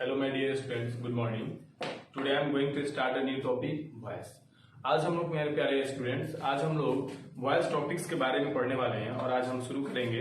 Hello my dear students, good morning. Today I am going to start a new topic voice. आज हम लोग मेरे प्यारे students, आज हम लोग वॉइस टॉपिक्स के बारे में पढ़ने वाले हैं और आज हम शुरू करेंगे।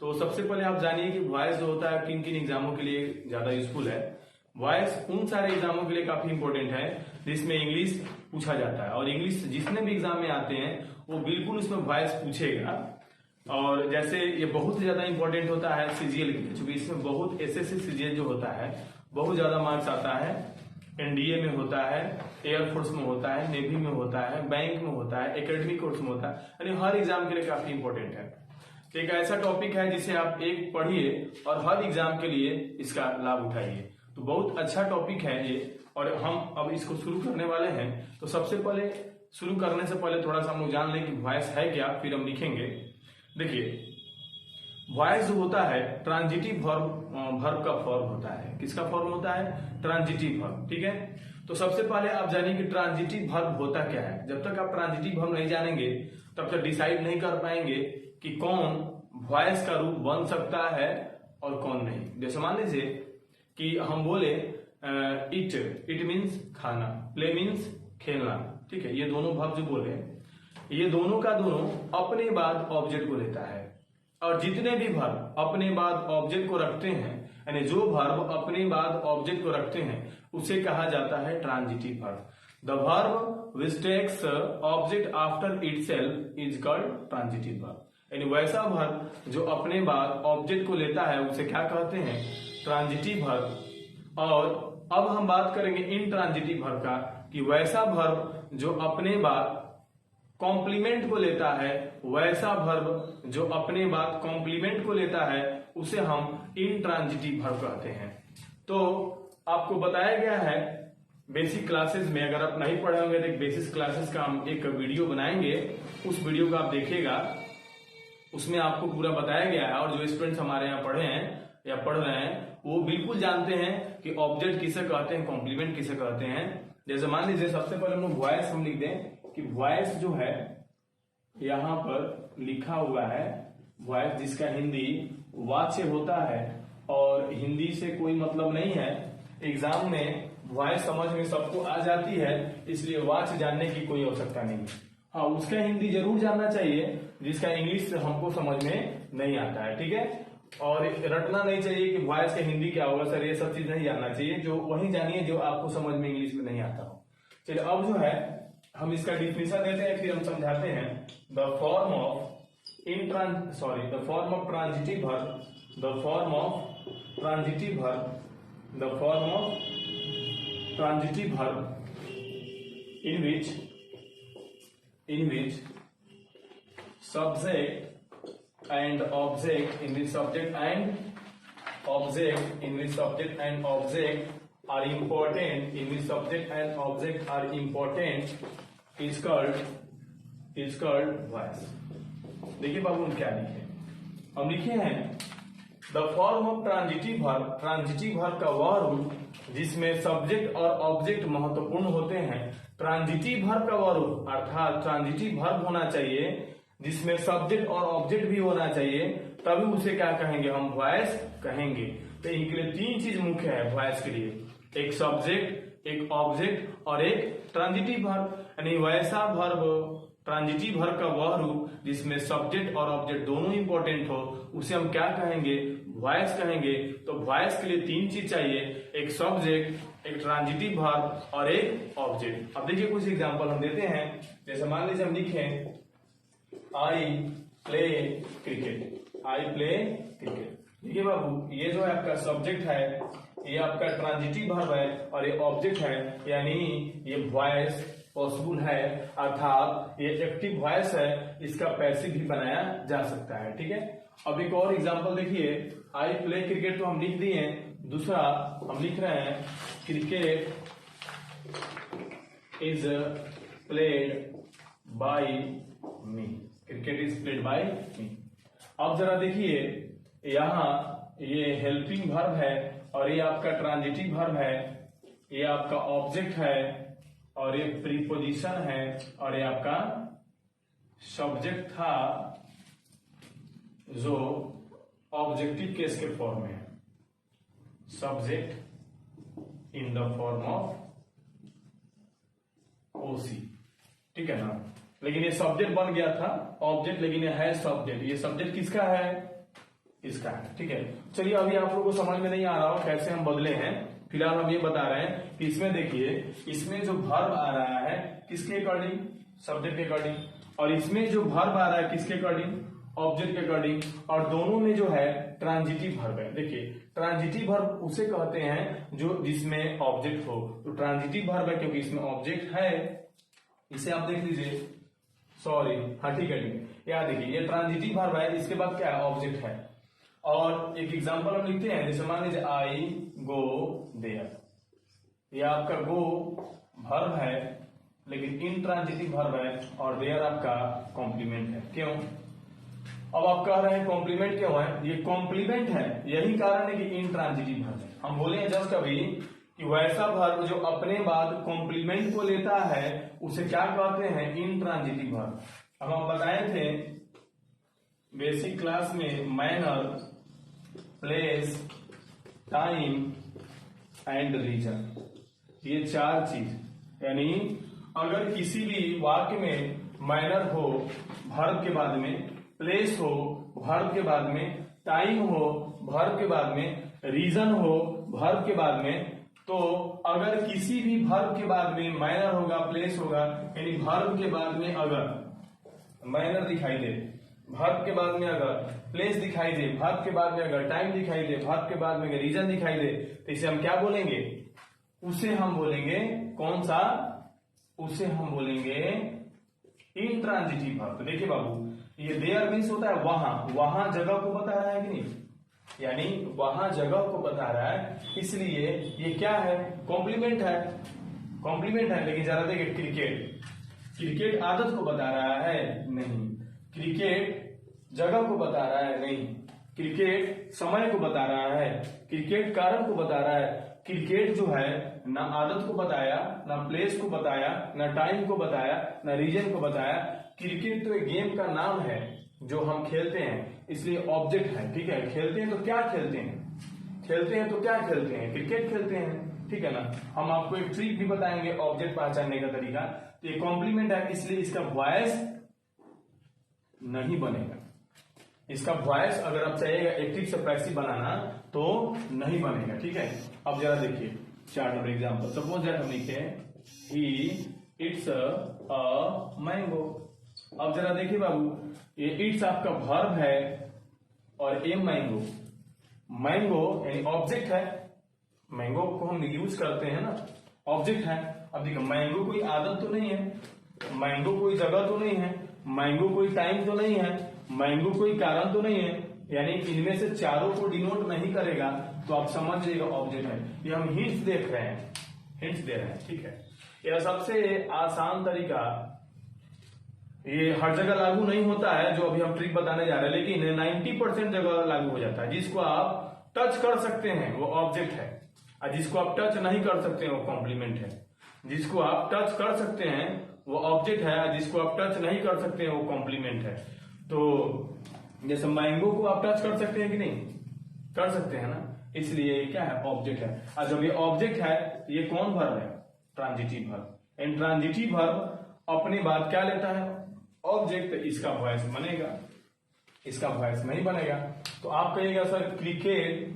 तो सबसे पहले आप जानिए कि वॉइस जो होता है किन किन एग्जामों के लिए ज्यादा यूजफुल है। वॉइस उन सारे एग्जामों के लिए काफी इंपॉर्टेंट है जिसमें इंग्लिश पूछा जाता है, और इंग्लिश जितने भी एग्जाम में आते हैं वो बिल्कुल उसमें वॉइस पूछेगा। और जैसे ये बहुत ज्यादा इंपॉर्टेंट होता है सीजीएल के लिए, क्योंकि इसमें बहुत एसएससी सीजीएल जो होता है बहुत ज्यादा मार्क्स आता है। एनडीए में होता है, एयरफोर्स में होता है, नेवी में होता है, बैंक में होता है, एकेडमिक कोर्स में होता है, यानी हर एग्जाम के लिए काफी इंपॉर्टेंट है। तो एक ऐसा टॉपिक है जिसे आप एक पढ़िए और हर एग्जाम के लिए इसका लाभ उठाइए। तो बहुत अच्छा टॉपिक है ये, और हम अब इसको शुरू करने वाले हैं। तो सबसे पहले शुरू करने से पहले थोड़ा सा हम लोग जान लें कि वॉइस है क्या, फिर हम लिखेंगे। देखिए, वॉइस जो होता है ट्रांजिटिव वर्ब का फॉर्म होता है। किसका फॉर्म होता है? Transitive verb. ठीक है, तो सबसे पहले आप जानिए कि ट्रांजिटिव वर्ब होता क्या है। जब तक आप ट्रांजिटिव वर्ब नहीं जानेंगे तब तक डिसाइड नहीं कर पाएंगे कि कौन वॉइस का रूप बन सकता है और कौन नहीं। जैसे मान लीजिए कि हम बोले इट मीन्स खाना, प्ले मीन्स खेलना। ठीक है, ये दोनों वर्ब जो बोले, ये दोनों का दोनों अपने बाद ऑब्जेक्ट को लेता है। और जितने भी वर्ब अपने बाद ऑब्जेक्ट को रखते हैं, यानी जो वर्ब अपने बाद ऑब्जेक्ट को रखते हैं, उसे कहा जाता है transitive verb. The verb which takes object after itself is called transitive verb. यानी वैसा वर्ब जो अपने बाद ऑब्जेक्ट को लेता है उसे क्या कहते हैं? Transitive verb. और अब हम बात करेंगे इन ट्रांजिटिव वर्ब का, कि वैसा वर्ब जो अपने बाद कॉम्प्लीमेंट को लेता है, वैसा वर्ब जो अपने बाद कॉम्प्लीमेंट को लेता है उसे हम इंट्रांजिटिव वर्ब कहते हैं। तो आपको बताया गया है बेसिक क्लासेस में, अगर आप नहीं पढ़े होंगे तो एक बेसिक क्लासेस का हम एक वीडियो बनाएंगे, उस वीडियो को आप देखिएगा। उसमें आपको पूरा बताया गया है, और जो स्टूडेंट्स हमारे यहाँ पढ़े हैं या पढ़ रहे हैं वो बिल्कुल जानते हैं कि ऑब्जेक्ट किसे कहते हैं, कॉम्प्लीमेंट किसे कहते हैं। जैसे मान लीजिए सबसे पहले हम लोग वॉइस हम लिख दें कि वॉइस जो है यहां पर लिखा हुआ है वॉइस, जिसका हिंदी वाच्य होता है, और हिंदी से कोई मतलब नहीं है। एग्जाम में वॉइस समझ में सबको आ जाती है, इसलिए वाच्य जानने की कोई आवश्यकता नहीं है। हाँ, उसका हिंदी जरूर जानना चाहिए जिसका इंग्लिश हमको समझ में नहीं आता है। ठीक है, और रटना नहीं चाहिए कि वॉइस का हिंदी क्या होगा सर, ये सब चीज नहीं जानना चाहिए। जो वही जानिए जो आपको समझ में इंग्लिश में नहीं आता हो। चलिए, अब जो है हम इसका डिफिनेशन देते हैं, फिर हम समझाते हैं। The form of transitive verb, the form of transitive verb, the form of transitive verb in which subject and object in the subject and object in the subject and object are important, in the subject and object are important is called voice। देखिए बाबू हम क्या लिखे, हम लिखे हैं the form of transitive verb, transitive verb का वह रूप जिसमें सब्जेक्ट और ऑब्जेक्ट महत्वपूर्ण होते हैं। ट्रांजिटिव वर्ब का वह रूप अर्थात ट्रांजिटिव वर्ब होना चाहिए जिसमें सब्जेक्ट और ऑब्जेक्ट भी होना चाहिए, तभी उसे क्या कहेंगे? हम वॉइस कहेंगे। तो इनके लिए तीन चीज मुख्य है वॉइस के लिए, एक सब्जेक्ट, एक ऑब्जेक्ट और एक ट्रांजिटिव वर्ब। यानी वैसा वर्ब, ट्रांजिटिव वर्ब का वह रूप जिसमें सब्जेक्ट और ऑब्जेक्ट दोनों इंपॉर्टेंट हो, उसे हम क्या कहेंगे? वॉइस कहेंगे। तो वॉइस के लिए तीन चीज चाहिए, एक सब्जेक्ट, एक ट्रांजिटिव वर्ब और एक ऑब्जेक्ट। अब देखिए कुछ एग्जांपल हम देते हैं। जैसे मान लीजिए हम लिखें I play cricket, I play cricket. देखिए बाबू, ये जो है आपका सब्जेक्ट है, ये आपका ट्रांजिटिव वर्ब है, और ये ऑब्जेक्ट है, यानी ये वॉइस पॉसिबल है, अर्थात ये एक्टिव वॉइस है, इसका पैसिव भी बनाया जा सकता है। ठीक है, अब एक और एग्जांपल देखिए, आई प्ले क्रिकेट तो हम लिख दिए, दूसरा हम लिख रहे हैं cricket is played by me, cricket is played by me. अब जरा देखिए, यहां ये हेल्पिंग वर्ब है, और ये आपका ट्रांजिटिव वर्ब है, ये आपका ऑब्जेक्ट है, और ये प्रीपोजिशन है, और ये आपका सब्जेक्ट था जो ऑब्जेक्टिव केस के फॉर्म में है। Subject in the form of OC, ठीक है ना। लेकिन ये सब्जेक्ट बन गया था ऑब्जेक्ट, लेकिन ये है सब्जेक्ट। ये सब्जेक्ट किसका है? इसका है, ठीक है। चलिए अभी आप लोगों को समझ में नहीं आ रहा हो कैसे हम बदले हैं, फिलहाल हम ये बता रहे हैं कि इसमें देखिए, इसमें जो वर्ब आ रहा है किसके अकॉर्डिंग? सब्जेक्ट के अकॉर्डिंग। और इसमें जो वर्ब आ रहा है किसके अकॉर्डिंग? ऑब्जेक्ट के अकॉर्डिंग। और दोनों में जो है ट्रांजिटिव वर्ब है। देखिए ट्रांजिटिव वर्ब उसे कहते हैं जो जिसमें ऑब्जेक्ट हो, तो ट्रांजिटिव वर्ब है क्योंकि इसमें ऑब्जेक्ट है। इसे आप देख लीजिए, सॉरी, हाँ ठीक है ठीक है, याद देखिए ये ट्रांजिटिव वर्ब है, इसके बाद क्या है? ऑब्जेक्ट है। और एक एग्जांपल हम लिखते हैं, जैसे मान लीजिए आई गो देयर, ये आपका गो वर्ब है लेकिन इंट्रांजिटिव वर्ब है, और देयर आपका कॉम्प्लीमेंट है। क्यों? अब आप कह रहे हैं कॉम्प्लीमेंट क्यों है? ये कॉम्प्लीमेंट है, यही कारण है कि इंट्रांजिटिव वर्ब है। हम बोले हैं जस्ट अभी कि वैसा वर्ब जो अपने बाद कॉम्प्लीमेंट को लेता है उसे क्या कहते हैं? Intransitive verb. अब हम बताए थे बेसिक क्लास में, manner, place, time and reason, ये चार चीज, यानी अगर किसी भी वाक्य में मैनर हो वर्ब के बाद में, प्लेस हो वर्ब के बाद में, टाइम हो वर्ब के बाद में, रीजन हो वर्ब के बाद में, तो अगर किसी भी वर्ब के बाद में मैनर होगा, प्लेस होगा, यानी वर्ब के बाद में अगर मैनर दिखाई दे, वर्ब के बाद में अगर प्लेस दिखाई दे, वर्ब के बाद में अगर टाइम दिखाई दे, वर्ब के बाद में अगर रीजन दिखाई दे, तो इसे हम क्या बोलेंगे? उसे हम बोलेंगे कौन सा? उसे हम बोलेंगे इंट्रांजिटिव वर्ब। तो देखिए बाबू, ये देयर मीन्स होता है वहां, वहां जगह को बता रहा है कि नहीं, यानी वहां जगह को बता रहा है, इसलिए ये क्या है? कॉम्प्लीमेंट है, कॉम्प्लीमेंट है। लेकिन जरा देखिए, क्रिकेट, क्रिकेट आदत को बता रहा है? नहीं। क्रिकेट जगह को बता रहा है? नहीं। क्रिकेट समय को बता रहा है? क्रिकेट कारण को बता रहा है? क्रिकेट जो है ना आदत को बताया, ना प्लेस को बताया, ना टाइम को बताया, ना रीजन को बताया। क्रिकेट तो एक गेम का नाम है जो हम खेलते हैं, इसलिए ऑब्जेक्ट है, ठीक है। खेलते हैं तो क्या खेलते हैं? खेलते हैं तो क्या खेलते हैं? क्रिकेट खेलते हैं, ठीक है ना। हम आपको एक ट्रिक भी बताएंगे ऑब्जेक्ट पहचानने का तरीका। तो ये कॉम्प्लीमेंट है, इसलिए इसका वॉइस नहीं बनेगा। इसका वॉइस अगर आप चाहिएगा एक्टिव से पैसिव बनाना तो नहीं बनेगा, ठीक है। अब जरा देखिए चार्ट और एग्जांपल। सपोज दैट हम लिखे ही इट्स अ मैंगो। अब जरा देखिए बाबू, ये इट्स आपका वर्ब है और ए मैंगो, मैंगो यानी ऑब्जेक्ट है। मैंगो को हम यूज करते हैं ना, ऑब्जेक्ट है। अब देखो मैंगो कोई आदत तो नहीं है, मैंगो कोई जगह तो नहीं है, मैंगो कोई टाइम तो नहीं है, मैंगो कोई कारण तो नहीं है, यानी इनमें से चारों को डिनोट नहीं करेगा, तो आप समझ लीजिएगा ऑब्जेक्ट है। ये हम हिंट्स देख रहे हैं, हिंट्स दे रहे हैं, ठीक है। यह सबसे आसान तरीका, ये हर जगह लागू नहीं होता है जो अभी हम ट्रिक बताने जा रहे हैं, लेकिन 90% जगह लागू हो जाता है। जिसको आप टच कर सकते हैं वो ऑब्जेक्ट है, और जिसको आप टच नहीं कर सकते हैं वो कॉम्प्लीमेंट है। जिसको आप टच कर सकते हैं वो ऑब्जेक्ट है, और जिसको आप टच नहीं कर सकते हैं वो कॉम्प्लीमेंट है। तो जैसे मैंगो को आप टच कर सकते हैं कि नहीं? कर सकते हैं ना, इसलिए ये क्या है? ऑब्जेक्ट है। और जब ये ऑब्जेक्ट है तो ये कौन वर्ब है? Transitive verb. And transitive verb अपने बाद क्या लेता है? ऑब्जेक्ट। इसका वॉइस बनेगा, इसका वॉइस नहीं बनेगा। तो आप कहिएगा सर क्रिकेट,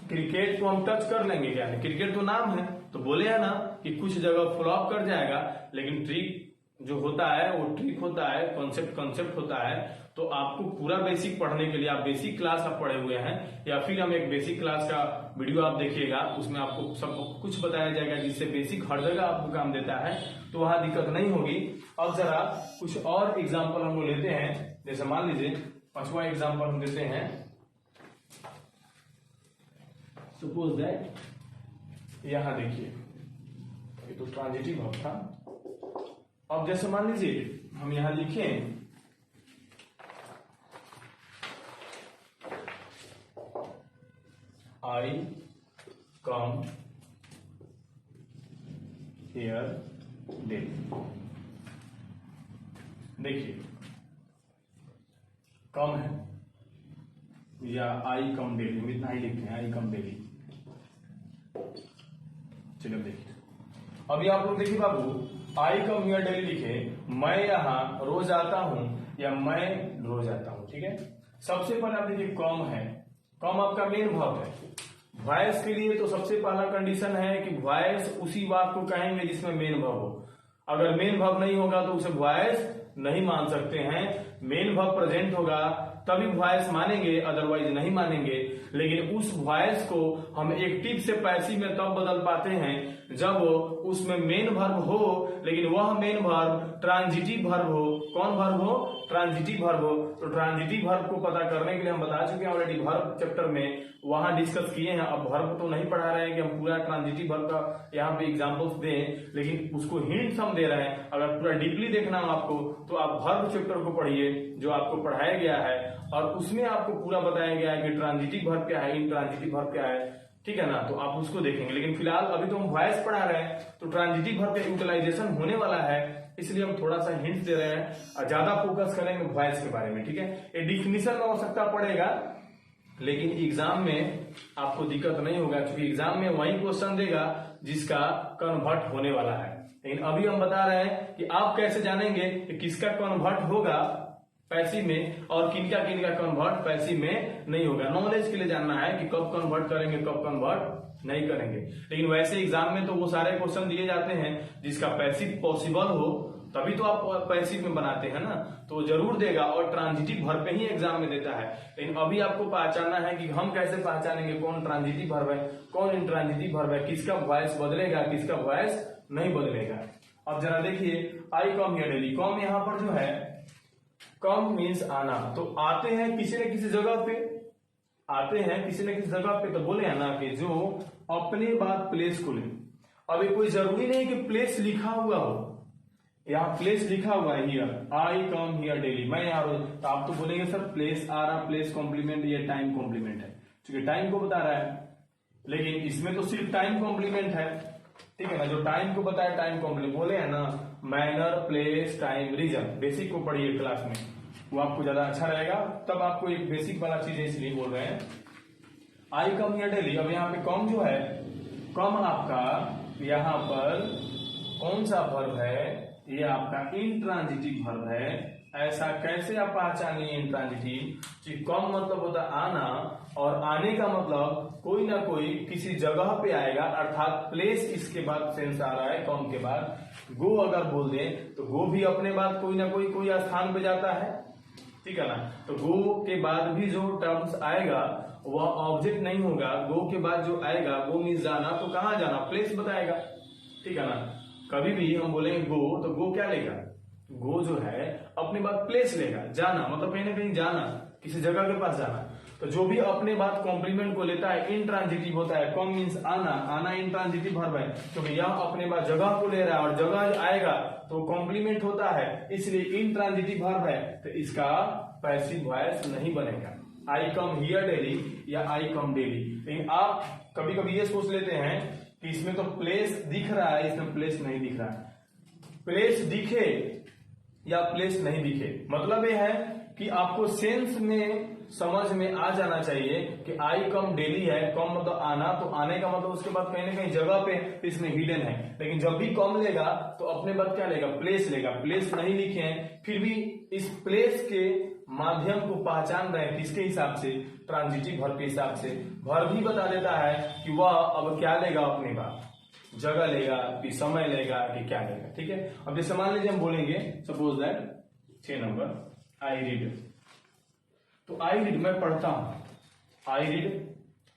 क्रिकेट को हम टच कर लेंगे क्या? क्रिकेट तो नाम है, तो बोले है ना कि कुछ जगह फ्लॉप कर जाएगा, लेकिन ट्रिक जो होता है वो ट्रिक होता है, कॉन्सेप्ट होता है। तो आपको पूरा बेसिक पढ़ने के लिए, आप बेसिक क्लास आप पढ़े हुए हैं, या फिर हम एक बेसिक क्लास का वीडियो आप देखिएगा, उसमें आपको सब कुछ बताया जाएगा, जिससे बेसिक हर जगह आपको काम देता है, तो वहां दिक्कत नहीं होगी। अब जरा कुछ और एग्जाम्पल हम लोग लेते हैं। जैसे मान लीजिए 5वां एग्जाम्पल हम देते हैं। सपोज दैट यहां देखिए, ये तो ट्रांजिटिव वर्ब था। अब जैसे मान लीजिए हम यहां लिखें आई कम हियर डेली। देखिए कम है या आई कम डेली, हम इतना ही लिखते हैं, आई कम डेली। चलिए देखिए, अभी आप लोग देखिए बाबू, आई कम हियर डेली लिखे, मैं यहाँ रोज आता हूँ या मैं रोज आता हूँ। ठीक है, सबसे पहले आप देखिए कम है, कम आपका मेन वर्ब है। वॉइस के लिए तो सबसे पहला कंडीशन है कि वॉइस उसी वाक्य को कहेंगे जिसमें मेन वर्ब हो। अगर मेन वर्ब नहीं होगा तो उसे वॉइस नहीं मान सकते हैं। मेन वर्ब प्रेजेंट होगा तभी वॉइस मानेंगे, अदरवाइज नहीं मानेंगे। लेकिन उस वॉइस को हम एक्टिव से पैसिव में तब बदल पाते हैं जब उसमें मेन वर्ब हो, लेकिन वह मेन वर्ब ट्रांजिटिव वर्ब हो। कौन वर्ब हो? ट्रांजिटिव वर्ब हो। तो ट्रांजिटिव वर्ब को पता करने के लिए हम बता चुके हैं ऑलरेडी, वर्ब चैप्टर में वहां डिस्कस किए हैं। अब वर्ब तो नहीं पढ़ा रहे हैं कि हम पूरा ट्रांजिटिव वर्ब का यहाँ पे एग्जांपल्स दें, लेकिन उसको हिंट्स हम दे रहे हैं। अगर पूरा डीपली देखना हो आपको तो आप वर्ब चैप्टर को पढ़िए जो आपको पढ़ाया गया है, और उसमें आपको पूरा बताया गया है कि ट्रांजिटिव वर्ब क्या है, इंट्रांजिटिव वर्ब क्या है। ठीक है ना, तो आप उसको देखेंगे। लेकिन फिलहाल अभी तो हम वॉइस पढ़ा रहे हैं, तो ट्रांजिटिव वर्ब का यूटिलाइजेशन होने वाला है, इसलिए हम थोड़ा सा हिंट दे रहे हैं और ज्यादा फोकस करेंगे वॉइस के बारे में। ठीक है, ये डिफिनीशन में आवश्यकता पड़ेगा, लेकिन एग्जाम में आपको दिक्कत नहीं होगा, क्योंकि एग्जाम में वही क्वेश्चन देगा जिसका कन्वर्ट होने वाला है। लेकिन अभी हम बता रहे हैं कि आप कैसे जानेंगे कि किसका कन्वर्ट होगा पैसिव में और किनका किनका कन्वर्ट पैसिव में नहीं होगा। नॉलेज के लिए जानना है कि कब कन्वर्ट करेंगे, कब कन्वर्ट नहीं करेंगे। लेकिन वैसे एग्जाम में तो वो सारे क्वेश्चन दिए जाते हैं जिसका पैसिव पॉसिबल हो, तभी तो आप पैसिव में बनाते हैं ना, तो जरूर देगा। और ट्रांजिटिव वर्ब पे ही एग्जाम में देता है। लेकिन अभी आपको पहचानना है कि हम कैसे पहचानेंगे कौन ट्रांजिटिव वर्ब है, कौन इंट्रांजिटिव वर्ब है, किसका वॉइस बदलेगा, किसका वॉइस नहीं बदलेगा। अब जरा देखिए, आई कम हियर डेली, कम यहाँ पर जो है कम मीन्स आना, तो आते हैं किसी न किसी जगह पे, आते हैं किसी न किसी जगह पे, तो बोले है ना कि जो अपने बाद प्लेस को ले। अभी कोई जरूरी नहीं कि प्लेस लिखा हुआ हो, यहाँ प्लेस लिखा हुआ है here, I come here daily, मैं यहाँ रोज, तो आप तो बोलेंगे सर प्लेस आ रहा, प्लेस कॉम्प्लीमेंट, ये टाइम कॉम्प्लीमेंट है, क्योंकि टाइम को बता रहा है। लेकिन इसमें तो सिर्फ टाइम कॉम्प्लीमेंट है, ठीक है ना, जो टाइम को बताया टाइम कॉम्प्लीमेंट। बोले है ना manner, place, time, reason, basic को पढ़िए क्लास में, वो आपको ज्यादा अच्छा रहेगा। तब आपको एक बेसिक वाला चीज इसलिए बोल रहे हैं आई कम हियर डेली। अब यहाँ पे कम जो है, कम आपका यहाँ पर कौन सा वर्ब है? ये आपका इंट्रांजिटिव वर्ब है। ऐसा कैसे आप पहचानिए इंट्रांजिटिव? कि कम मतलब होता है आना, और आने का मतलब कोई ना कोई किसी जगह पे आएगा, अर्थात प्लेस इसके बाद सेंस आ रहा है कम के बाद। गो अगर बोल दें तो गो भी अपने बाद कोई ना कोई स्थान पे जाता है, ठीक है ना। तो गो के बाद भी जो टर्म्स आएगा वह ऑब्जेक्ट नहीं होगा। गो के बाद जो आएगा गो मीन्स जाना, तो कहाँ जाना, प्लेस बताएगा, ठीक है ना। कभी भी हम बोलेंगे गो, तो गो क्या लेगा? गो जो है अपने बाद प्लेस लेगा, जाना मतलब कहीं ना कहीं जाना, किसी जगह के पास जाना। तो जो भी अपने बाद कॉम्प्लीमेंट को लेता है इंट्रांजिटिव होता है। कम मीन्स आना, आना इंट्रांजिटिव वर्ब है, क्योंकि यह अपने बाद जगह को ले रहा है और जगह आएगा तो कॉम्प्लीमेंट होता है, इसलिए इंट्रांजिटिव वर्ब है, तो इसका पैसिव वॉइस नहीं बनेगा। आई कम हियर डेली या आई कम डेली। लेकिन आप कभी कभी ये सोच लेते हैं कि इसमें तो प्लेस दिख रहा है, इसमें प्लेस नहीं दिख रहा है। प्लेस दिखे या प्लेस नहीं दिखे, मतलब ये है कि आपको सेंस में समझ में आ जाना चाहिए कि आई कम डेली है, कम मतलब आना, तो आने का मतलब उसके बाद कहीं ना कहीं जगह पे इसमें हिडन है। लेकिन जब भी कम लेगा तो अपने बाद क्या लेगा, प्लेस लेगा। प्लेस नहीं लिखे हैं, फिर भी इस प्लेस के माध्यम को पहचान रहे हैं, किसके हिसाब से, ट्रांजिटिव वर्ब के हिसाब से। वर्ब भी बता देता है कि वह अब क्या लेगा, अपने बाद जगह लेगा कि समय लेगा कि क्या लेगा, ठीक है। अब जैसे मान लीजिए हम बोलेंगे suppose that 6 number I read, तो आई रीड मैं पढ़ता हूं, आई रीड।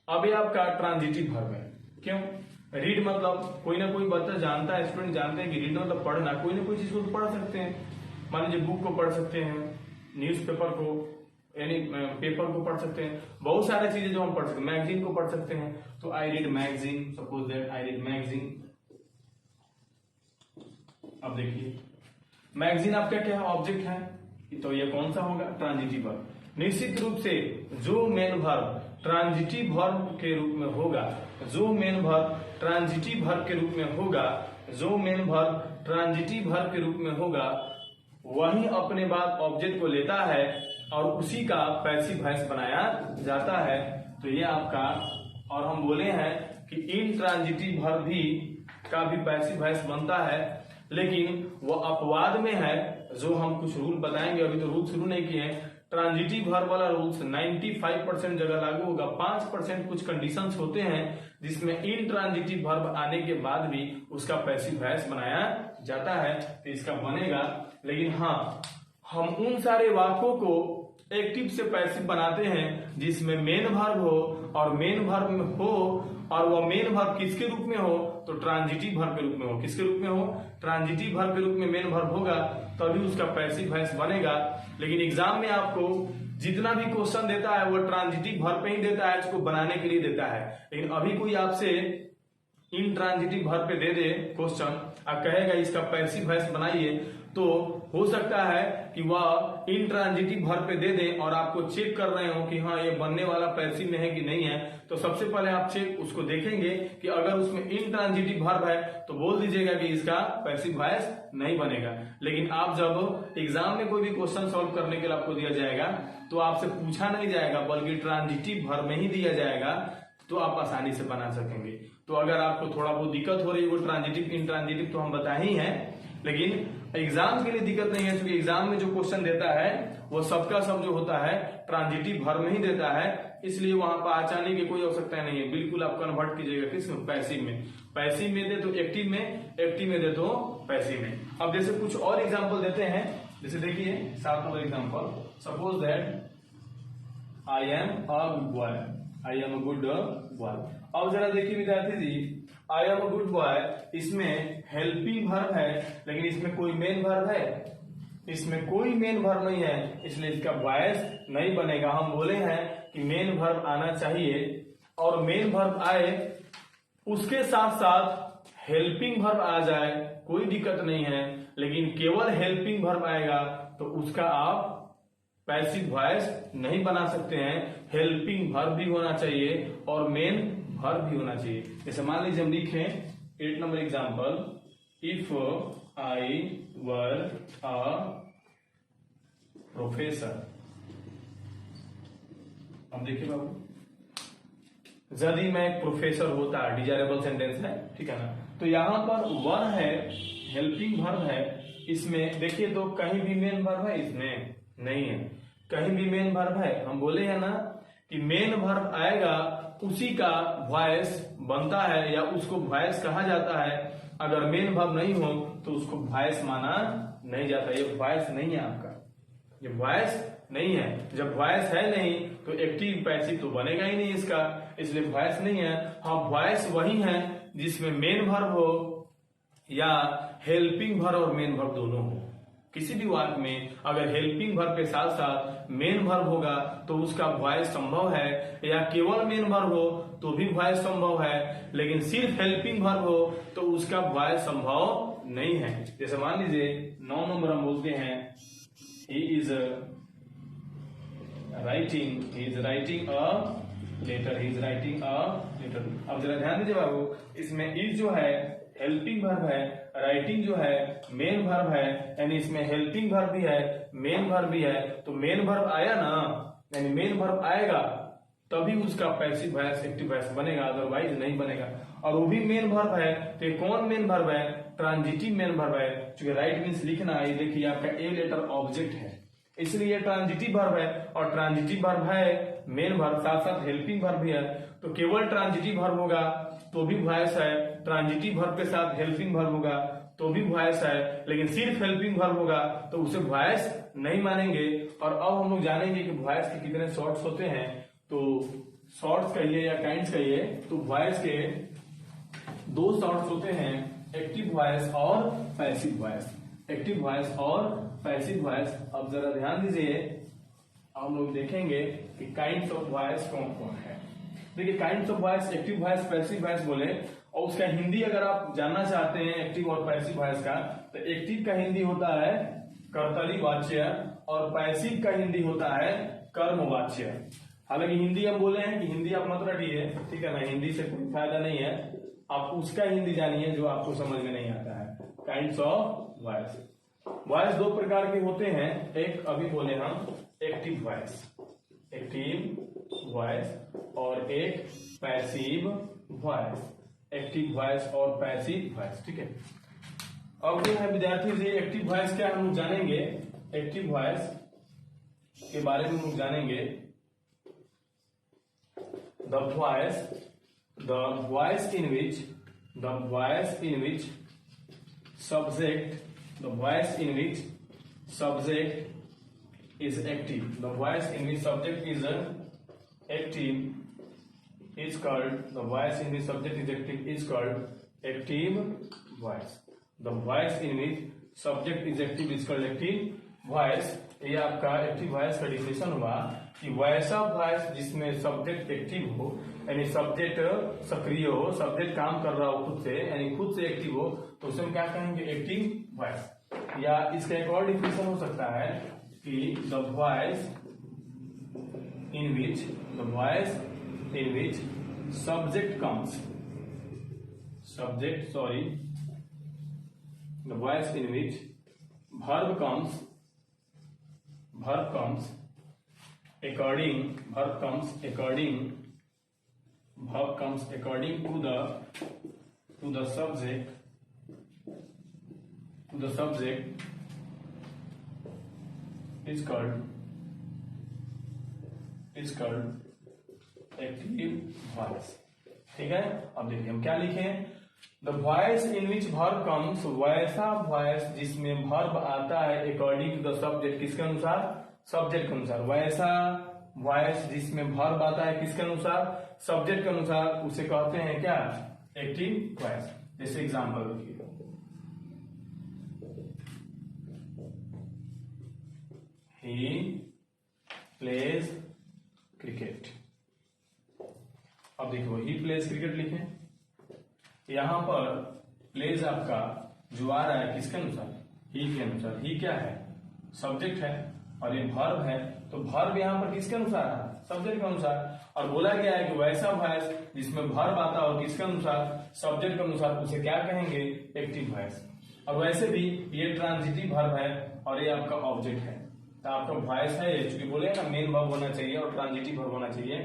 अब ये आपका ट्रांजिटिव वर्ब है, क्यों? रीड मतलब कोई ना कोई बच्चा जानता है, स्टूडेंट जानते हैं कि रीड मतलब पढ़ना, कोई ना कोई चीज को पढ़ सकते हैं। मान लीजिए बुक को पढ़ सकते हैं, न्यूज़पेपर को यानी पेपर को पढ़ सकते हैं, बहुत सारी चीजें जो हम पढ़ सकते हैं, मैगजीन को पढ़ सकते हैं। तो I read magazine, suppose that I read magazine. अब देखिए मैगजीन आपका क्या है, ऑब्जेक्ट है, तो ये कौन सा होगा, ट्रांजिटिव वर्ब। निश्चित रूप से जो मेन वर्ब ट्रांजिटिव वर्ब के रूप में होगा, जो मेन वर्ब ट्रांजिटिव वर्ब के रूप में होगा, जो मेन वर्ब ट्रांजिटिव वर्ब के रूप में होगा, वही अपने बाद ऑब्जेक्ट को लेता है और उसी का पैसिव वॉइस बनाया जाता है। तो ये आपका, और हम बोले हैं कि इंट्रांजिटिव वर्ब भी का भी पैसिव वॉइस बनता है, लेकिन वो अपवाद में है। जो हम कुछ रूल बताएंगे, अभी तो रूल शुरू नहीं किए हैं। ट्रांजिटिव वर्ब वाला रूल्स 95% जगह लागू होगा, 5% कुछ कंडीशंस होते हैं जिसमें इंट्रांजिटिव वर्ब आने के बाद भी उसका पैसिव वॉइस बनाया जाता है, तो इसका बनेगा। लेकिन हाँ, हम उन सारे वाक्यों को एक्टिव से पैसिव बनाते हैं जिसमें मेन वर्ब हो, और मेन वर्ब में हो, और वह मेन वर्ब किसके रूप में हो, तो ट्रांजिटिव वर्ब के रूप में हो। किसके रूप में हो? ट्रांजिटिव वर्ब के रूप में मेन वर्ब होगा, तभी उसका पैसिव वॉइस बनेगा। लेकिन एग्जाम में आपको जितना भी क्वेश्चन देता है वो ट्रांजिटिव वर्ब पे ही देता है, उसको बनाने के लिए देता है। लेकिन अभी कोई आपसे इंट्रांजिटिव वर्ब पे दे दे क्वेश्चन और कहेगा इसका पैसिव वॉइस बनाइए, तो हो सकता है कि वह इंट्रांजिटिव वर्ब पे दे दे और आपको चेक कर रहे हो कि हाँ ये बनने वाला पैसिव में है कि नहीं है। तो सबसे पहले आप चेक उसको देखेंगे कि अगर उसमें इंट्रांजिटिव वर्ब है तो बोल दीजिएगा कि इसका पैसिव वॉइस नहीं बनेगा। लेकिन आप जब एग्जाम में कोई भी क्वेश्चन सॉल्व करने के लिए आपको दिया जाएगा तो आपसे पूछा नहीं जाएगा, बल्कि ट्रांजिटिव वर्ब में ही दिया जाएगा, तो आप आसानी से बना सकेंगे। तो अगर आपको थोड़ा बहुत दिक्कत हो रही है वो ट्रांजिटिव इंट्रांजिटिव तो हम बता ही हैं, लेकिन एग्जाम के लिए दिक्कत नहीं है, क्योंकि एग्जाम में जो क्वेश्चन देता है वो सबका सब जो होता है ट्रांजिटिव वर्ब में ही देता है, इसलिए वहां पर आचाने की कोई आवश्यकता नहीं है। बिल्कुल आप कन्वर्ट कीजिएगा किसमें? पैसिव में। पैसिव में दे तो एक्टिव में, एक्टिव में दे तो पैसिव में। अब जैसे कुछ और एग्जाम्पल देते हैं, जैसे देखिए 7 number example, suppose that I am a good boy, I am a good boy. अब जरा देखिए विद्यार्थी जी, I am a good boy, इसमें हेल्पिंग वर्ब है, लेकिन इसमें कोई मेन वर्ब है? इसमें कोई मेन वर्ब नहीं है, इसलिए इसका वॉइस नहीं बनेगा। हम बोले हैं कि मेन वर्ब आना चाहिए, और मेन वर्ब आए उसके साथ साथ हेल्पिंग वर्ब आ जाए, कोई दिक्कत नहीं है। लेकिन केवल हेल्पिंग वर्ब आएगा तो उसका आप पैसिव वॉइस नहीं बना सकते हैं। हेल्पिंग वर्ब भी होना चाहिए और मेन वर्ब भी होना चाहिए। जैसे मान लीजिए हम लिखें 8 number example, if I were a professor. अब देखिए बाबू, यदि मैं एक प्रोफेसर होता, डिजायरेबल सेंटेंस है, ठीक है ना। तो यहां पर वर है, हेल्पिंग वर्ब है, इसमें देखिए तो कहीं भी मेन वर्ब है? इसमें नहीं है, कहीं भी मेन वर्ब है। हम बोले हैं ना कि मेन वर्ब आएगा उसी का वॉइस बनता है, या उसको वॉइस कहा जाता है। अगर मेन वर्ब नहीं हो तो उसको वॉइस माना नहीं जाता। ये वॉइस नहीं है आपका, ये वॉइस नहीं है। जब वॉइस है नहीं तो एक्टिव पैसिव तो बनेगा ही नहीं इसका, इसलिए वॉइस नहीं है। हाँ, वॉइस वही है जिसमें मेन वर्ब हो या हेल्पिंग वर्ब और मेन वर्ब दोनों हो। किसी भी वाक्य में अगर हेल्पिंग वर्ब के साथ साथ मेन वर्ब होगा तो उसका वॉइस संभव है, या केवल मेन वर्ब हो तो भी वॉइस संभव है, लेकिन सिर्फ हेल्पिंग वर्ब हो तो उसका वॉइस संभव नहीं है। जैसे मान लीजिए 9 नंबर हम बोलते हैं he is writing a letter, he is writing a letter। अब जरा ध्यान दीजिए बाबू, इसमें is जो है हेल्पिंग वर्ब है, राइटिंग जो है मेन वर्ब है, यानी इसमें हेल्पिंग वर्ब भी है, मेन वर्ब भी है। तो मेन वर्ब आया ना, यानी मेन वर्ब आएगा तभी उसका पैसिव वॉइस एक्टिव वॉइस बनेगा, अदरवाइज नहीं बनेगा। और वो भी मेन वर्ब है, तो ये कौन मेन वर्ब है? ट्रांजिटिव मेन वर्ब है। क्योंकि राइट मीन्स लिखना, ये देखिए आपका ए लेटर ऑब्जेक्ट है, इसलिए ट्रांजिटिव वर्ब है, और ट्रांजिटिव वर्ब है मेन वर्ब, साथ साथ हेल्पिंग वर्ब भी है। तो केवल ट्रांजिटिव वर्ब होगा तो भी वॉइस है, ट्रांजिटिव वर्ब के साथ हेल्पिंग वर्ब होगा तो भी वॉइस है, लेकिन सिर्फ हेल्पिंग वर्ब होगा तो उसे वॉइस नहीं मानेंगे। और अब हम लोग जानेंगे कि वॉइस के कितने सॉर्ट्स होते हैं। तो सॉर्ट्स कहिए या काइंड्स कहिए, तो वॉइस के 2 सॉर्ट्स होते हैं, एक्टिव वॉइस और पैसिव वॉइस। एक्टिव वॉइस और पैसिव वॉइस। अब जरा ध्यान दीजिए, हम लोग देखेंगे कि काइंड्स ऑफ वॉइस कौन कौन है। देखिए kinds of voice, active voice, passive voice बोले, और उसका हिंदी अगर आप जानना चाहते हैं एक्टिव और पैसिव वॉइस का, तो एक्टिव का हिंदी होता है कर्तरी वाच्य, और पैसिव का हिंदी होता है कर्मवाच्य। हालांकि हिंदी हम बोले हैं कि हिंदी आप मत रटिए, ठीक है ना, हिंदी से कोई फायदा नहीं है, आप उसका हिंदी जानिए जो आपको समझ में नहीं आता है। Kinds of voice. वॉइस 2 प्रकार के होते हैं, एक अभी बोले हम एक्टिव वॉइस, एक्टिव वॉइस, और एक पैसिव वॉइस, एक्टिव वॉइस और पैसिव वॉइस। ठीक है, अब जो है विद्यार्थी जी एक्टिव वॉइस क्या हम लोग जानेंगे, एक्टिव वॉइस के बारे में हम लोग जानेंगे। The voice in which subject is active, the voice in which subject is active is called, the voice in which subject is active is called active voice। the voice in which subject is active is called active voice। ये आपका active voice का definition हुआ कि वैसा voice जिसमें subject active हो, यानी subject सक्रिय हो, सब्जेक्ट काम कर रहा हो खुद से, यानी खुद से एक्टिव हो, तो उसे हम क्या कहेंगे, एक्टिव वॉइस। या इसका एक और डिफिनेशन हो सकता है कि the voice in which subject comes, the voice in which verb comes according to the subject is called active voice। ठीक है, अब देखिए हम क्या लिखे, the voice in which verb comes, वैसा वॉइस जिसमें वर्ब आता है अकॉर्डिंग टू द सब्जेक्ट, किसके अनुसार, सब्जेक्ट के अनुसार। वैसा वॉइस जिसमें वर्ब आता है किसके अनुसार, सब्जेक्ट के अनुसार, उसे कहते हैं क्या, एक्टिव वॉइस। जैसे एग्जांपल देखिए, ही प्लेज क्रिकेट। अब देखो ही प्लेज क्रिकेट लिखे, यहां पर प्लेज आपका जो आ रहा है किसके अनुसार, ही के अनुसार। ही क्या है, सब्जेक्ट है, और ये वर्ब है, तो वर्ब यहां पर किसके अनुसार है, सब्जेक्ट के अनुसार। और बोला गया है कि वैसा वॉइस जिसमें वर्ब आता हो किसके अनुसार, सब्जेक्ट के अनुसार, उसे क्या कहेंगे, एक्टिव वॉइस। और वैसे भी ये ट्रांजिटिव वर्ब है और ये आपका ऑब्जेक्ट है, तो आपका वॉइस है ये, चूंकि बोले ना मेन वर्ब होना चाहिए और ट्रांजिटिव वर्ब होना चाहिए।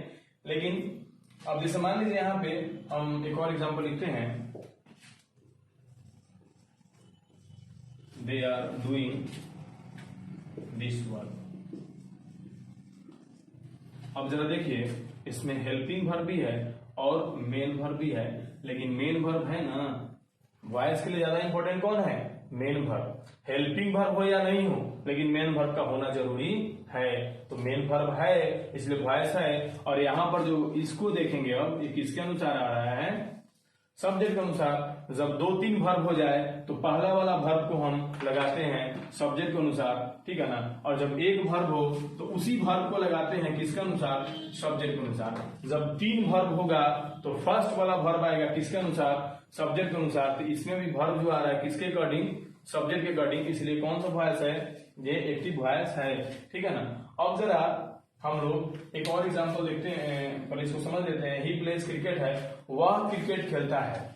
लेकिन अब जैसे मान लीजिए यहाँ पे हम एक और एग्जांपल लिखते हैं, they are doing this work. अब जरा देखिए, इसमें हेल्पिंग वर्ब भी है और मेन वर्ब भी है, लेकिन मेन वर्ब है ना, वॉइस के लिए ज्यादा इंपॉर्टेंट कौन है, मेन वर्ब। हेल्पिंग वर्ब हो या नहीं हो, लेकिन मेन वर्ब का होना जरूरी है। तो मेन वर्ब है इसलिए वॉइस है। और यहां पर जो इसको देखेंगे, अब ये किसके अनुसार आ रहा है, सब्जेक्ट के अनुसार। जब 2-3 वर्ब हो जाए तो पहला वाला वर्ब को हम लगाते हैं सब्जेक्ट के अनुसार, ठीक है ना। और जब एक वर्ब हो तो उसी वर्ब को लगाते हैं किसके अनुसार, सब्जेक्ट के अनुसार। जब 3 वर्ब होगा तो फर्स्ट वाला वर्ब आएगा किसके अनुसार, सब्जेक्ट के अनुसार। तो इसमें भी वर्ब जो आ रहा है किसके अकॉर्डिंग, सब्जेक्ट के अकॉर्डिंग, इसलिए कौन सा वॉइस है, ये एक्टिव वॉइस है। ठीक है ना। अब जरा हम लोग एक और एग्जांपल देखते हैं, पहले इसको समझ लेते हैं। ही प्लेज क्रिकेट है, वह क्रिकेट खेलता है,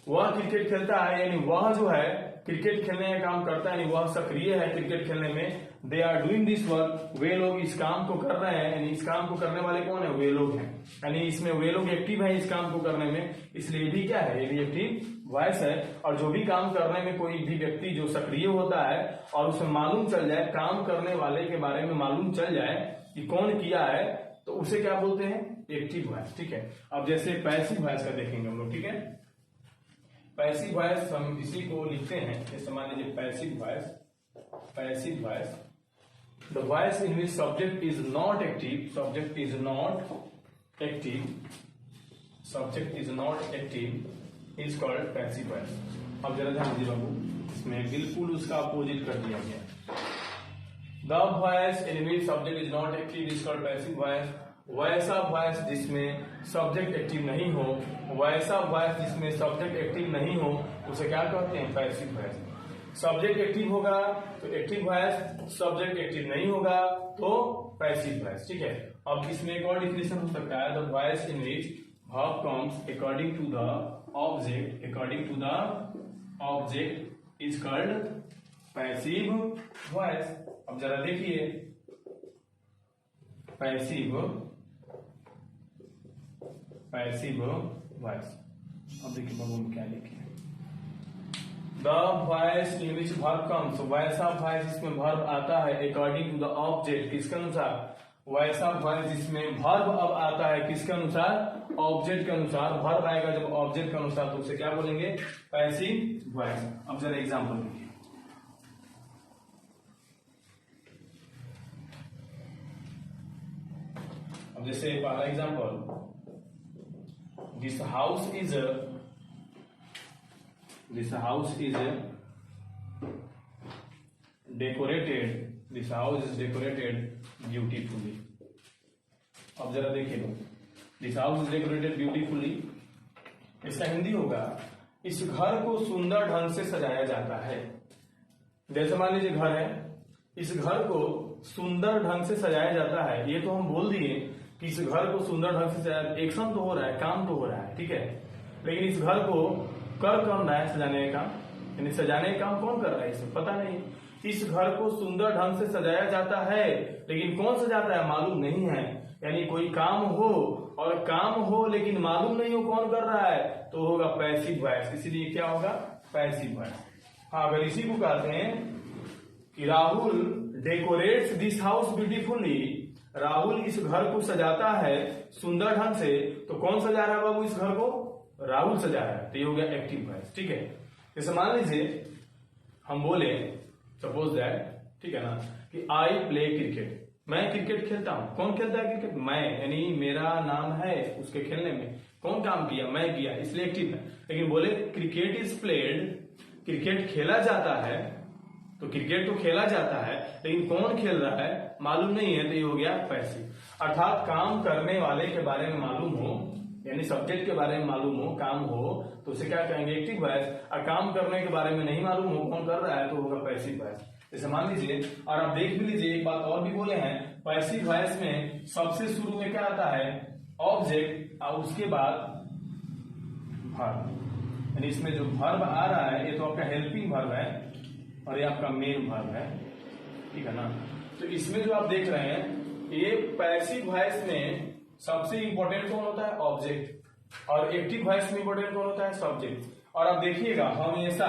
वह क्रिकेट खेलता है, यानी वह जो है क्रिकेट खेलने का काम करता है, यानी वह सक्रिय है क्रिकेट खेलने में। They are doing this work, वे लोग इस काम को कर रहे हैं, यानी इस काम को करने वाले कौन है, वे लोग हैं, यानी इसमें वे लोग एक्टिव है इस काम को करने में, इसलिए ये भी क्या है, ये भी एक्टिव वॉइस है। और जो भी काम करने में कोई भी व्यक्ति जो सक्रिय होता है और उसे मालूम चल जाए, काम करने वाले के बारे में मालूम चल जाए कि कौन किया है, तो उसे क्या बोलते हैं, एक्टिव वॉइस। ठीक है। अब जैसे पैसिव वॉइस का देखेंगे हम लोग, ठीक है। पैसिव वॉइस हम इसी को लिखते हैं, जैसे मान लीजिए passive voice, the voice in which subject is not active, subject is not active is called passive voice. अब जरा ध्यान दीजिए बाबू, इसमें बिल्कुल उसका अपोजिट कर दिया गया। The voice in which subject is not active is called passive voice. वैसा वॉइस जिसमें सब्जेक्ट एक्टिव नहीं हो, वैसा वॉइस जिसमें सब्जेक्ट एक्टिव नहीं हो, उसे क्या कहते हैं, पैसिव वॉइस। सब्जेक्ट एक्टिव होगा तो एक्टिव वॉइस, सब्जेक्ट एक्टिव नहीं होगा तो पैसिव वॉइस। ठीक है। अब इसमें एक और डिफिनेशन हो सकता है, the voice in which verb comes according to the object is called passive voice. अब जरा देखिए, पैसिव वॉइस। अब देखिए बाबू में क्या लिखे, the voice in which verb comes, वैसा वॉइस जिसमें वर्ब आता है अकॉर्डिंग टू द ऑब्जेक्ट, किसके अनुसार, वैसा वॉइस जिसमें वर्ब अब आता है किसके अनुसार, ऑब्जेक्ट के अनुसार। वर्ब आएगा जब ऑब्जेक्ट के अनुसार तो उसे क्या बोलेंगे, पैसिव वॉइस। अब जरा एग्जांपल देखिए, अब जैसे पहला example, this house is decorated, this house is decorated beautifully. अब जरा देखिए लो, this house is decorated beautifully, इसका हिंदी होगा इस घर को सुंदर ढंग से सजाया जाता है। जैसे मान लीजिए घर है, इस घर को सुंदर ढंग से सजाया जाता है, ये तो हम बोल दिए कि इस घर को सुंदर ढंग से सजाया, एक्शन तो हो रहा है, काम तो हो रहा है, ठीक है, लेकिन इस घर को कर कौन रहा है, सजाने का काम, यानी सजाने का काम कौन कर रहा है इसे पता नहीं। इस घर को सुंदर ढंग से सजाया जाता है, लेकिन कौन सजाता है मालूम नहीं है, यानी कोई काम हो और काम हो लेकिन मालूम नहीं हो कौन कर रहा है, तो होगा पैसिव वॉइस, इसीलिए क्या होगा, पैसिव वॉइस। हाँ, अगर इसी को कहते हैं कि Rahul decorates this house beautifully, Rahul इस घर को सजाता है सुंदर ढंग से, तो कौन सजा रहा है बाबू इस घर को, राहुल सजा रहा है, तो ये हो गया एक्टिव वॉइस, ठीक है। जैसे मान लीजिए हम बोले सपोज दैट, ठीक है ना, कि आई प्ले क्रिकेट, मैं क्रिकेट खेलता हूं, कौन खेलता है क्रिकेट, मैं, यानी मेरा नाम है उसके खेलने में, कौन काम किया, मैं किया, इसलिए एक्टिव है। लेकिन बोले क्रिकेट इज प्लेड, क्रिकेट खेला जाता है, तो क्रिकेट तो खेला जाता है लेकिन कौन खेल रहा है मालूम नहीं है, तो ये हो गया पैसिव। अर्थात काम करने वाले के बारे में मालूम हो, यानी सब्जेक्ट के बारे में मालूम हो, काम हो, तो उसे क्या कहेंगे, एक्टिव वॉइस। और काम करने के बारे में नहीं मालूम हो कौन कर रहा है, तो होगा पैसिव वॉइस। जैसे मान लीजिए, और आप देख भी लीजिए, एक बात और भी बोले हैं, पैसिव वॉइस में सबसे शुरू में क्या आता है, ऑब्जेक्ट, और उसके बाद वर्ब, यानी इसमें जो वर्ब आ रहा है ये तो आपका हेल्पिंग वर्ब है और ये आपका मेन वर्ब है, ठीक है ना। तो इसमें जो आप देख रहे हैं, ये पैसिव वॉइस में सबसे इंपॉर्टेंट कौन होता है, ऑब्जेक्ट, और एक्टिव वॉइस में इंपॉर्टेंट कौन होता है, सब्जेक्ट। और आप देखिएगा हमेशा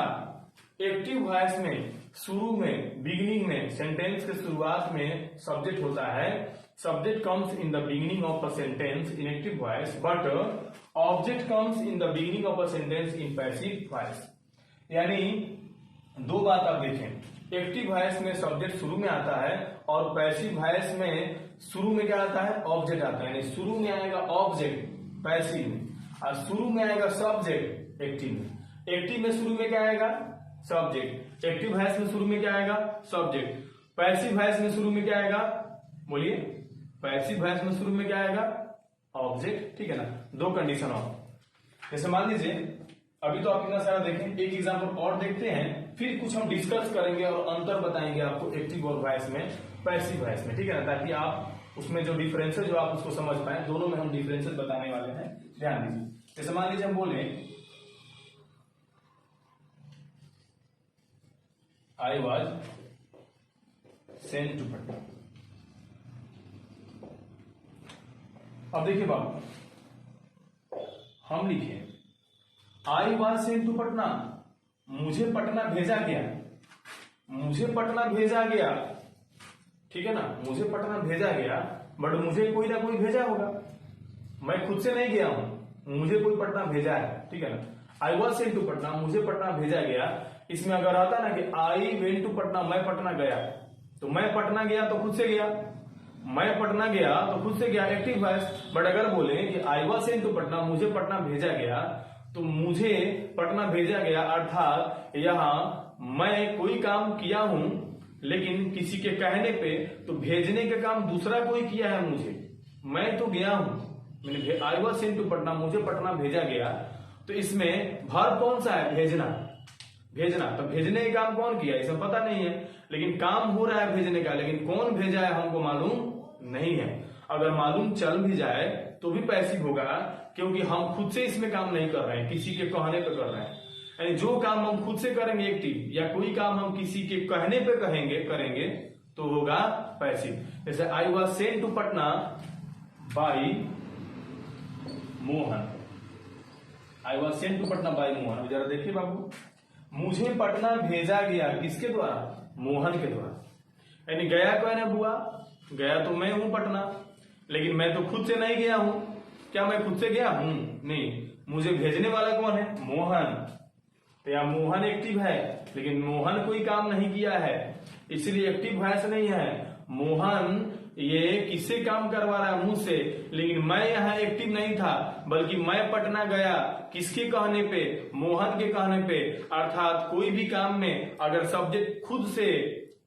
एक्टिव वॉइस में शुरू में, बिगिनिंग में, सेंटेंस के शुरुआत में सब्जेक्ट होता है, subject comes in the beginning of a sentence in active voice, but object comes in the beginning of a sentence in passive voice. यानी दो बात आप देखें, एक्टिव वॉइस में सब्जेक्ट शुरू में आता है और पैसिव वॉइस में शुरू में क्या आता है, ऑब्जेक्ट आता है, यानी शुरू में आएगा ऑब्जेक्ट पैसिव में, और शुरू में आएगा सब्जेक्ट एक्टिव में। एक्टिव में शुरू में क्या आएगा, सब्जेक्ट, एक्टिव वॉइस में शुरू में क्या आएगा, सब्जेक्ट, पैसिव वॉइस में शुरू में क्या आएगा, बोलिए, पैसिव वॉइस में शुरू में क्या आएगा, ऑब्जेक्ट, ठीक है ना। दो कंडीशन और, जैसे मान लीजिए अभी तो आप इतना सारा देखें, एक एग्जांपल और देखते हैं, फिर कुछ हम डिस्कस करेंगे और अंतर बताएंगे आपको एक्टिव और वॉइस में, पैसिव वॉइस में, ठीक है ना, ताकि आप उसमें जो डिफरेंसेस जो आप उसको समझ पाए, दोनों में हम डिफरेंसेस बताने वाले हैं, ध्यान दीजिए। जैसे मान लीजिए हम बोले I was sent to Patna. अब देखिए बाबू, हम लिखे I was sent to Patna, मुझे पटना भेजा गया, मुझे पटना भेजा गया, ठीक है ना, मुझे पटना भेजा गया, बट मुझे कोई ना कोई भेजा होगा, मैं खुद से नहीं गया हूं, मुझे कोई पटना भेजा है, ठीक है ना। I was sent to Patna, मुझे पटना भेजा गया, इसमें अगर आता ना कि आई वेंट टू पटना, मैं पटना गया, तो मैं पटना गया तो खुद से गया, मैं पटना गया तो खुद से गया, एक्टिव वॉइस। बट अगर बोले कि I was sent to Patna, मुझे पटना भेजा गया, तो मुझे पटना भेजा गया अर्थात यहां मैं कोई काम किया हूं लेकिन किसी के कहने पे, तो भेजने का काम दूसरा कोई किया है मुझे, मैं तो गया हूं, मैंने I was sent to Patna, मुझे पटना भेजा गया, तो इसमें वर्ब कौन सा है, भेजना, भेजना, तो भेजने का काम कौन किया इसे पता नहीं है, लेकिन काम हो रहा है भेजने का, लेकिन कौन भेजा है हमको मालूम नहीं है। अगर मालूम चल भी जाए तो भी पैसिव होगा, क्योंकि हम खुद से इसमें काम नहीं कर रहे हैं, किसी के कहने पे कर रहे हैं। यानी जो काम हम खुद से करेंगे एक्टिव, या कोई काम हम किसी के कहने पे करेंगे तो होगा पैसिव। जैसे I was sent to Patna by Mohan, I was sent to Patna by Mohan. जरा देखिए बाबू, मुझे पटना भेजा गया किसके द्वारा? मोहन के द्वारा। यानी गया कौन है बुआ? गया तो मैं हूं पटना, लेकिन मैं तो खुद से नहीं गया हूं। क्या मैं खुद से गया हूं? नहीं, मुझे भेजने वाला कौन है? मोहन। तो यहाँ मोहन एक्टिव है, लेकिन मोहन कोई काम नहीं किया है, इसलिए एक्टिव वॉइस नहीं है। मोहन ये किससे काम करवा रहा है? मुझसे। लेकिन मैं यहाँ एक्टिव नहीं था, बल्कि मैं पटना गया किसके कहने पे? मोहन के कहने पे। अर्थात कोई भी काम में अगर सब्जेक्ट खुद से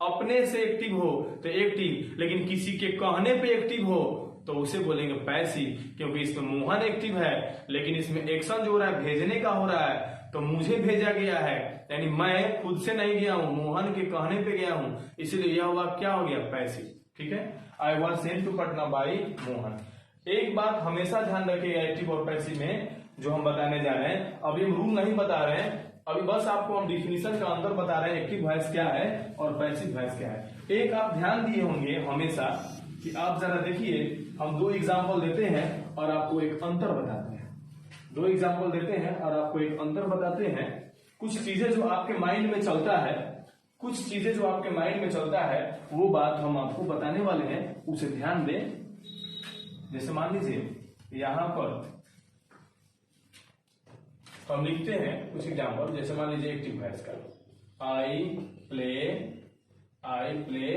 अपने से एक्टिव हो तो एक्टिव, लेकिन किसी के कहने पे एक्टिव हो तो उसे बोलेंगे पैसिव, क्योंकि इसमें मोहन एक्टिव है, लेकिन इसमें एक्शन जो हो रहा है भेजने का हो रहा है। तो मुझे भेजा गया है, यानी मैं खुद से नहीं गया हूं, मोहन के कहने पे गया हूं, इसलिए यह वाक्य क्या हो गया? पैसिव। ठीक है, I was sent to Patna by Mohan. एक बात हमेशा ध्यान रखिएगा एक्टिव और पैसिव में जो हम बताने जा रहे हैं। अभी हम रूल नहीं बता रहे हैं, अभी बस आपको हम डिफिनीशन का अंतर बता रहे हैं, एक्टिव वॉइस क्या है और पैसिव वॉइस क्या है। एक आप ध्यान दिए होंगे हमेशा कि आप जरा देखिए, हम दो एग्जाम्पल देते हैं और आपको एक अंतर बताते हैं। दो एग्जाम्पल देते हैं और आपको एक अंतर बताते हैं। कुछ चीजें जो आपके माइंड में चलता है, कुछ चीजें जो आपके माइंड में चलता है, वो बात हम आपको बताने वाले हैं, उसे ध्यान दें। जैसे मान लीजिए यहां पर हम लिखते हैं कुछ एग्जाम्पल, जैसे मान लीजिए एक्टिव वॉइस का, I play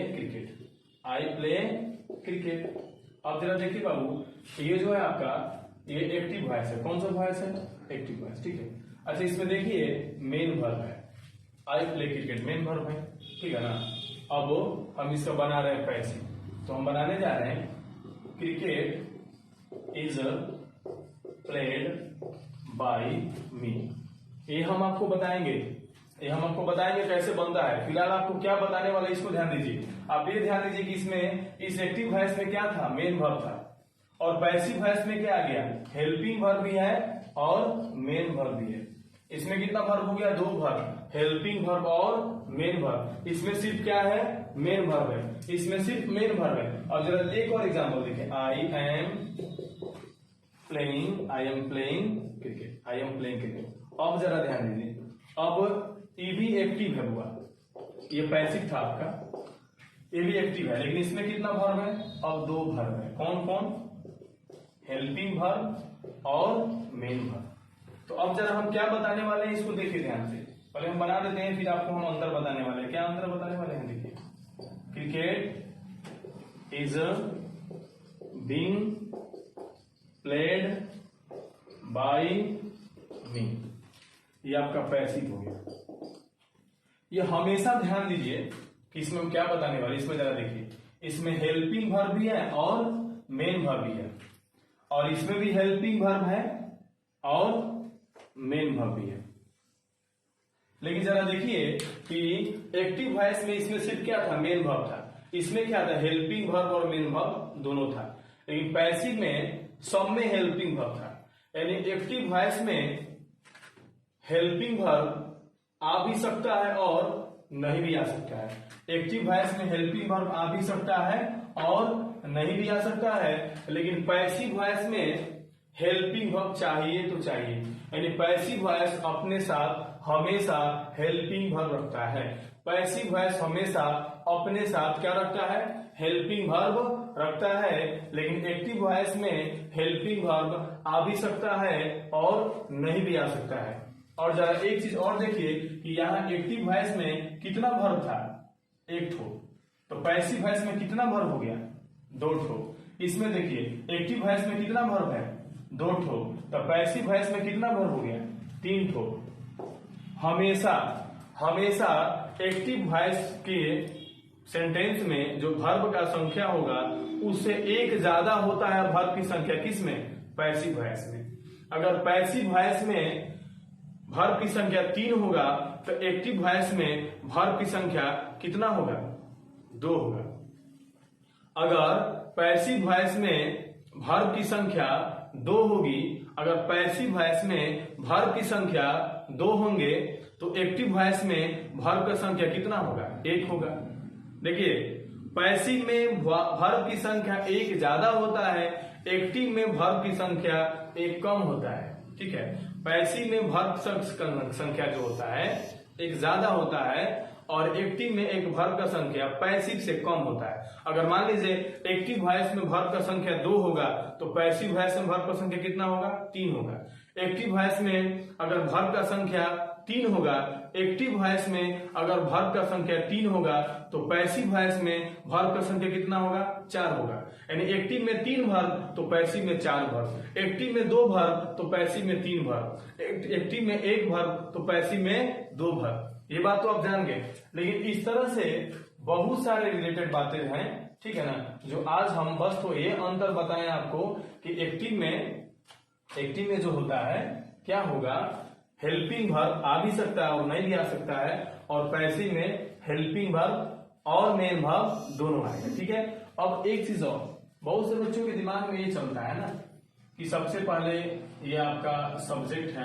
cricket, I play cricket. अब जरा देखिए बाबू, ये जो है आपका ये एक्टिव वॉइस है। कौन सा वॉइस है? Active voice. ठीक है, अच्छा इसमें देखिए मेन वर्ब है, I play cricket main verb है, ठीक है ना। अब हम इसका बना रहे हैं पैसिव, तो हम बनाने जा रहे हैं cricket is played by me. ये हम आपको बताएंगे, ये हम आपको बताएंगे कैसे बनता है। फिलहाल आपको क्या बताने वाला है इसको ध्यान दीजिए। आप ये ध्यान दीजिए कि इसमें इस एक्टिव वॉइस में क्या था? मेन वर्ब था, और पैसिव वॉइस में क्या आ गया? हेल्पिंग वर्ब भी है और मेन वर्ब भी है। इसमें कितना वर्ब हो गया? दो वर्ब, हेल्पिंग वर्ब और मेन वर्ब। इसमें सिर्फ क्या है? मेन वर्ब है, इसमें सिर्फ मेन वर्ब है। और जरा एक और एग्जांपल देखिए, I am playing cricket, I am playing cricket. अब जरा ध्यान दीजिए, अब ये भी एक्टिव है बुआ, ये पैसिव था आपका, ये भी एक्टिव है, लेकिन इसमें कितना वर्ब है? अब दो वर्ब है। कौन कौन? हेल्पिंग वर्ब और मेन वर्ब। तो अब जरा हम क्या बताने वाले हैं इसको देखिए ध्यान से। पहले हम बना देते हैं, फिर आपको हम अंतर बताने वाले हैं। क्या अंतर बताने वाले हैं? देखिए, cricket is being played by me, ये आपका पैसिव हो गया। ये हमेशा ध्यान दीजिए कि इसमें हम क्या बताने वाले। इसमें जरा देखिए, इसमें हेल्पिंग वर्ब भी है और मेन वर्ब भी है, और इसमें भी हेल्पिंग वर्ब है और मेन वर्ब भी है। लेकिन जरा देखिए कि एक्टिव वॉइस में इसमें सिर्फ क्या था? मेन वर्ब था। इसमें क्या था? हेल्पिंग वर्ब और मेन वर्ब दोनों था। लेकिन पैसिव में सब में हेल्पिंग वर्ब था, यानी एक्टिव वॉइस में हेल्पिंग वर्ब आ भी सकता है और नहीं भी आ सकता है। एक्टिव वॉइस में हेल्पिंग वर्ब आ भी सकता है और नहीं भी आ सकता है, लेकिन पैसिव वॉइस में हेल्पिंग वर्ब चाहिए तो चाहिए। यानी पैसिव वॉइस अपने साथ हमेशा हेल्पिंग वर्ब रखता है। पैसिव वॉइस हमेशा अपने साथ क्या रखता है? हेल्पिंग वर्ब रखता है। लेकिन एक्टिव वॉइस में हेल्पिंग वर्ब आ भी सकता है और नहीं भी आ सकता है। और जरा एक चीज और देखिए कि यहाँ एक्टिव वॉइस में कितना वर्ब था? एक ठो। तो पैसिव वॉइस में कितना वर्ब हो गया? दो ठो। इसमें देखिए एक्टिव वॉइस में कितना वर्ब है? दो ठो। तो पैसिव वॉइस में कितना वर्ब हो गया? तीन ठो। हमेशा हमेशा एक्टिव वॉइस के सेंटेंस में जो वर्ब का संख्या होगा उससे एक ज्यादा होता है वर्ब की संख्या किसमें? पैसिव वॉइस में। अगर पैसिव वॉइस में वर्ब की संख्या 3 होगा तो एक्टिव वॉइस में वर्ब की संख्या कितना होगा? 2 होगा। अगर पैसिव वॉइस में वर्ब की संख्या 2 होगी, अगर पैसिव वॉइस में वर्ब की संख्या 2 होंगे तो एक्टिव वॉइस में वर्ब का संख्या कितना होगा? 1 होगा। देखिए पैसिव में वर्ब की संख्या 1 ज्यादा होता है, एक्टिव में वर्ब की संख्या 1 कम होता है। ठीक है, पैसिव में वर्ब संख्या जो होता है एक ज्यादा होता है और एक्टिव में एक वर्ब का संख्या पैसिव से कम होता है। अगर मान लीजिए एक्टिव वॉइस में वर्ब का संख्या 2 होगा तो पैसिव वॉइस में वर्ब का संख्या कितना होगा? 3 होगा। एक्टिव वॉइस में अगर वर्ब का संख्या 3 होगा, एक्टिव वॉइस में अगर वर्ब का संख्या 3 होगा तो पैसिव वॉइस में वर्ब का संख्या कितना होगा? 4 होगा। यानी एक्टिव में 3 वर्ब तो पैसिव में 4 वर्ब, एक्टिव में 2 वर्ब तो पैसिव में 3 वर्ब, एक्टिव में 1 वर्ब तो पैसिव में 2 वर्ब। ये बात तो आप जान गए। लेकिन इस तरह से बहुत सारे रिलेटेड बातें हैं, ठीक है ना, जो आज हम बस तो ये अंतर बताएं आपको कि एक्टिव में जो होता है क्या होगा, हेल्पिंग वर्ब आ भी सकता है और नहीं भी आ सकता है, और पैसिव में हेल्पिंग वर्ब और मेन वर्ब दोनों आएगा। ठीक है। अब एक चीज और, बहुत से बच्चों के दिमाग में ये चलता है ना कि सबसे पहले ये आपका सब्जेक्ट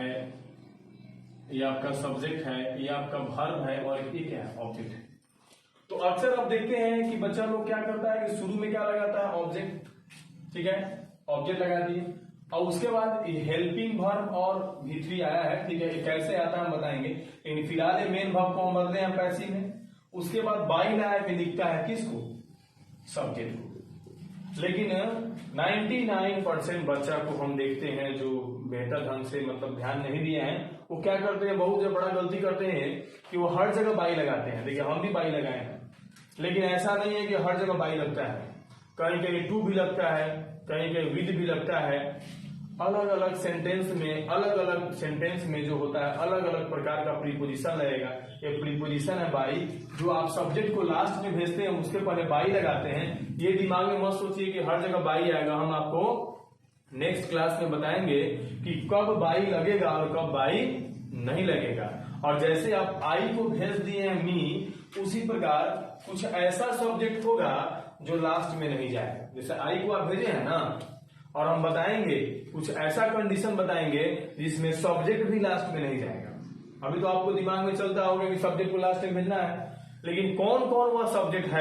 है, ये आपका वर्ब है और ये क्या है? ऑब्जेक्ट है। तो अक्सर आप देखते हैं कि बच्चा लोग क्या करता है कि शुरू में क्या लगाता है? ऑब्जेक्ट। ठीक है, ऑब्जेक्ट लगा दिए और उसके बाद हेल्पिंग वर्ब और V3 आया है। ठीक है, कैसे आता है हम बताएंगे, लेकिन फिलहाल मेन वर्ब को हम बदले हैं पैसिव में। उसके बाद बाई लाया में लिखता है किसको? सब्जेक्ट को। लेकिन 99% बच्चा को हम देखते हैं जो बेहतर ढंग से मतलब ध्यान नहीं दिए हैं, वो क्या करते हैं, बहुत बड़ा गलती करते हैं कि वो हर जगह बाई लगाते हैं। देखिए हम भी बाई लगाए हैं, लेकिन ऐसा नहीं है कि हर जगह बाई लगता है। कहीं कहीं टू भी लगता है, कहीं कहीं विद भी लगता है। अलग अलग सेंटेंस में जो होता है अलग अलग प्रकार का प्रीपोजिशन लगेगा। ये प्रीपोजिशन है बाई, जो आप सब्जेक्ट को लास्ट में भेजते हैं उसके पहले बाई लगाते हैं। ये दिमाग में मत सोचिए कि हर जगह बाई आएगा। हम आपको नेक्स्ट क्लास में बताएंगे कि कब बाई लगेगा और कब बाई नहीं लगेगा। और जैसे आप आई को भेज दिए हैं मी, उसी प्रकार कुछ ऐसा सब्जेक्ट होगा जो लास्ट में नहीं जाएगा। जैसे आई को आप भेजे हैं ना, और हम बताएंगे कुछ ऐसा कंडीशन बताएंगे जिसमें सब्जेक्ट भी लास्ट में नहीं जाएगा। अभी तो आपको दिमाग में चलता होगा कि सब्जेक्ट को लास्ट में भेजना है, लेकिन कौन कौन वह सब्जेक्ट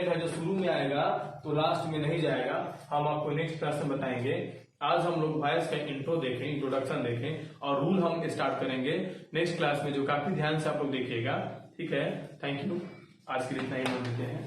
है जो शुरू में आएगा तो लास्ट में नहीं जाएगा, हम आपको नेक्स्ट क्लास में बताएंगे। आज हम लोग वॉइस का इंट्रोडक्शन देखें और रूल हम स्टार्ट करेंगे नेक्स्ट क्लास में, जो काफी ध्यान से आप लोग देखिएगा। ठीक है, थैंक यू। आज के लिए इतना ही हम देते हैं।